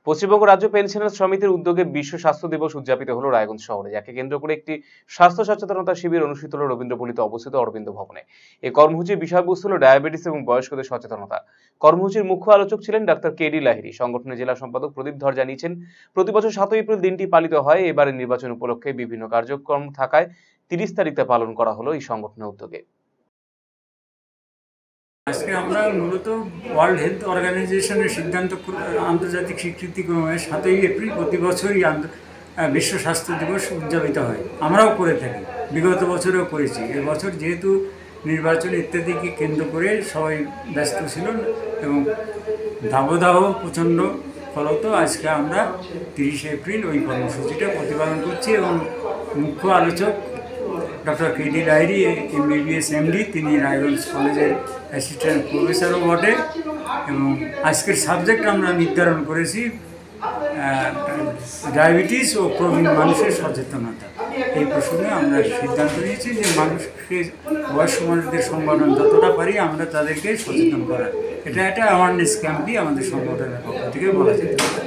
পশ্চিমবঙ্গ রাজ্য পেনশনার সমিতির উদ্যোগে বিশ্ব স্বাস্থ্য দিবস উদযাপিত হলো রায়গঞ্জ শহরে, যাকে কেন্দ্র করে একটি স্বাস্থ্য সচেতনতা শিবির অনুষ্ঠিত হলো রবীন্দ্রপল্লীতে অবস্থিত অরবিন্দ ভবনে। এই কর্মসূচির বিষয়বস্তু হলো ডায়াবেটিস এবং বয়স্কদের সচেতনতা। কর্মসূচির মুখ্য আলোচক ছিলেন ডাক্তার কেডি লাহিড়ী। সংগঠনের জেলা সম্পাদক প্রদীপ ধর জানিয়েছেন, প্রতি বছর 7 এপ্রিল দিনটি পালিত হয়। এবারে নির্বাচন উপলক্ষে বিভিন্ন কার্যক্রম থাকায় 30 তারিখে পালন করা হলো এই সংগঠনের উদ্যোগে। আজকে আমরা মূলত ওয়ার্ল্ড হেলথ অর্গানাইজেশনের সিদ্ধান্ত আন্তর্জাতিক স্বীকৃতিক্রমে 7ই এপ্রিল প্রতি বছরই বিশ্ব স্বাস্থ্য দিবস উদযাপিত হয়। আমরাও করে থাকি, বিগত বছরেও করেছি। এবছর যেহেতু নির্বাচন ইত্যাদিকে কেন্দ্র করে সবাই ব্যস্ত ছিল এবং দাবদাহ প্রচণ্ড, ফলত আজকে আমরা 30 এপ্রিল ওই কর্মসূচিটা প্রতিপালন করছি এবং মুখ্য আলোচক doctor K D Lahiri MBBS MD, তিনি রায়গঞ্জ কলেজের অ্যাসিস্ট্যান্ট প্রফেসরও বটে। এবং আজকের সাবজেক্ট আমরা নির্ধারণ করেছি ডায়াবেটিস ও প্রবীণ মানুষের সচেতনতা। এই প্রসঙ্গে আমরা সিদ্ধান্ত নিয়েছি যে মানুষকে, বয়স্ক মানুষদের সংগঠন যতটা পারি আমরা তাদেরকে সচেতন করার, এটা একটা অ্যাওয়ারনেস ক্যাম্পই আমাদের সংগঠনের পক্ষ থেকে বলা যেতে পারে।